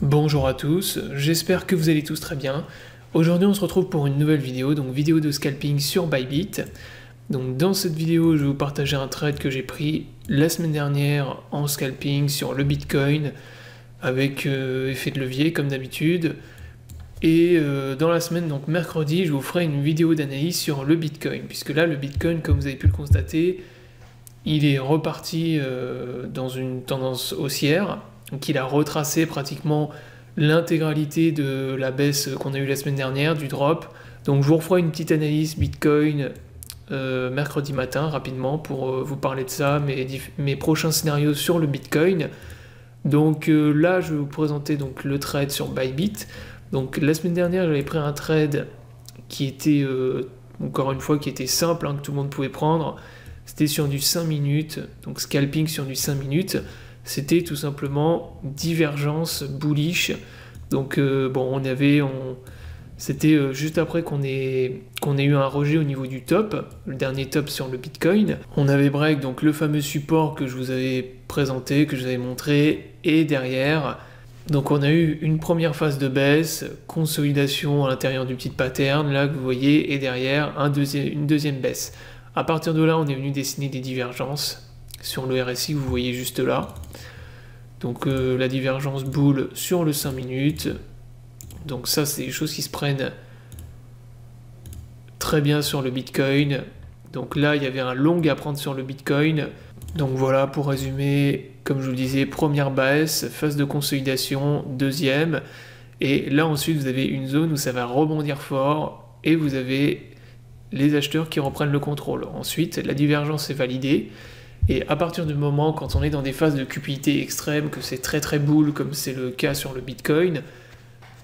Bonjour à tous, j'espère que vous allez tous très bien. Aujourd'hui on se retrouve pour une nouvelle vidéo, donc vidéo de scalping sur Bybit. Donc dans cette vidéo je vais vous partager un trade que j'ai pris la semaine dernière en scalping sur le Bitcoin avec effet de levier comme d'habitude. Et dans la semaine, donc mercredi, je vous ferai une vidéo d'analyse sur le Bitcoin, puisque là le Bitcoin, comme vous avez pu le constater, il est reparti dans une tendance haussière. Donc il a retracé pratiquement l'intégralité de la baisse qu'on a eue la semaine dernière, du drop. Donc je vous referai une petite analyse Bitcoin mercredi matin, rapidement, pour vous parler de ça, mes prochains scénarios sur le Bitcoin. Donc là, je vais vous présenter donc, le trade sur Bybit. Donc la semaine dernière, j'avais pris un trade qui était, encore une fois, qui était simple, que tout le monde pouvait prendre. C'était sur du 5 minutes, donc scalping sur du 5 minutes. C'était tout simplement divergence bullish. Donc bon, c'était juste après qu'on ait eu un rejet au niveau du top, le dernier top sur le Bitcoin. On avait break, donc le fameux support que je vous avais présenté, que je vous avais montré, et derrière, donc on a eu une première phase de baisse, consolidation à l'intérieur du petit pattern, là que vous voyez, et derrière une deuxième baisse. À partir de là, on est venu dessiner des divergences sur le RSI, vous voyez juste là. Donc la divergence boule sur le 5 minutes. Donc ça, c'est des choses qui se prennent très bien sur le Bitcoin. Donc là, il y avait un long à prendre sur le Bitcoin. Donc voilà, pour résumer, comme je vous le disais, première baisse, phase de consolidation, deuxième. Et là, ensuite, vous avez une zone où ça va rebondir fort et vous avez les acheteurs qui reprennent le contrôle. Ensuite, la divergence est validée. Et à partir du moment, quand on est dans des phases de cupidité extrême, que c'est très bull, comme c'est le cas sur le Bitcoin,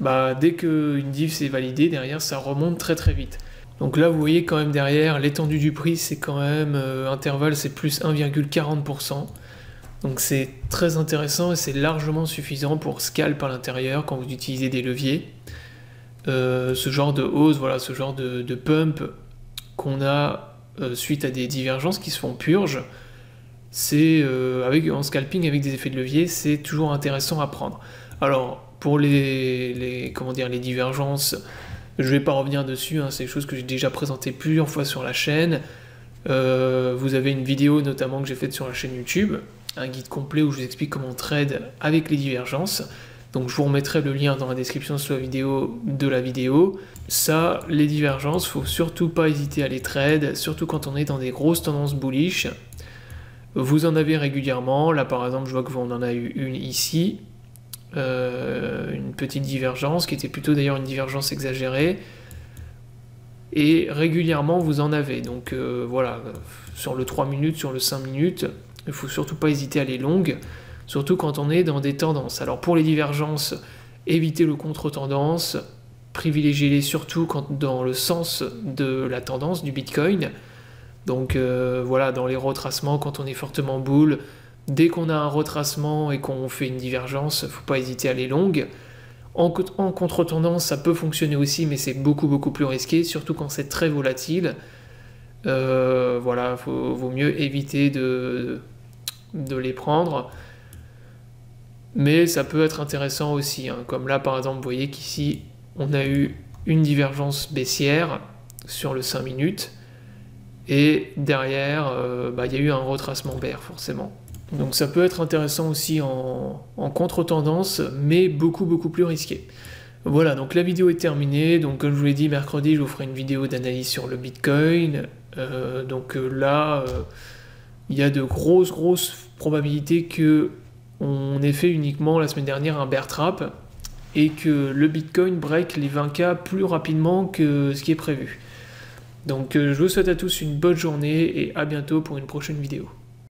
bah, dès qu'une div s'est validée, derrière, ça remonte très vite. Donc là, vous voyez quand même derrière, l'étendue du prix, c'est quand même, intervalle, c'est plus 1,40%. Donc c'est très intéressant et c'est largement suffisant pour scalp à l'intérieur quand vous utilisez des leviers. Ce genre de hausse, voilà, ce genre de pump qu'on a suite à des divergences qui se font purge, c'est en scalping avec des effets de levier, c'est toujours intéressant à prendre. Alors pour les divergences, je ne vais pas revenir dessus, c'est des choses que j'ai déjà présentées plusieurs fois sur la chaîne. Vous avez une vidéo notamment que j'ai faite sur la chaîne YouTube, un guide complet où je vous explique comment on trade avec les divergences. Donc je vous remettrai le lien dans la description de la vidéo. Ça, les divergences, faut surtout pas hésiter à les trade, surtout quand on est dans des grosses tendances bullish. Vous en avez régulièrement, là par exemple je vois que vous en avez eu une ici, une petite divergence, qui était plutôt d'ailleurs une divergence exagérée, et régulièrement vous en avez, donc voilà, sur le 3 minutes, sur le 5 minutes, il faut surtout pas hésiter à les longues, surtout quand on est dans des tendances. Alors pour les divergences, évitez le contre-tendance, privilégiez-les surtout dans le sens de la tendance du Bitcoin. Donc voilà, dans les retracements, quand on est fortement bull, dès qu'on a un retracement et qu'on fait une divergence, faut pas hésiter à les longues. En contre-tendance, ça peut fonctionner aussi, mais c'est beaucoup plus risqué, surtout quand c'est très volatile. Voilà, vaut mieux éviter de les prendre. Mais ça peut être intéressant aussi, comme là par exemple, vous voyez qu'ici, on a eu une divergence baissière sur le 5 minutes. Et derrière, il y a eu un retracement bear, forcément. Donc ça peut être intéressant aussi en contre-tendance, mais beaucoup plus risqué. Voilà, donc la vidéo est terminée. Donc comme je vous l'ai dit, mercredi, je vous ferai une vidéo d'analyse sur le Bitcoin. Là, il y a de grosses probabilités qu'on ait fait uniquement la semaine dernière un bear trap et que le Bitcoin break les 20K plus rapidement que ce qui est prévu. Donc je vous souhaite à tous une bonne journée et à bientôt pour une prochaine vidéo.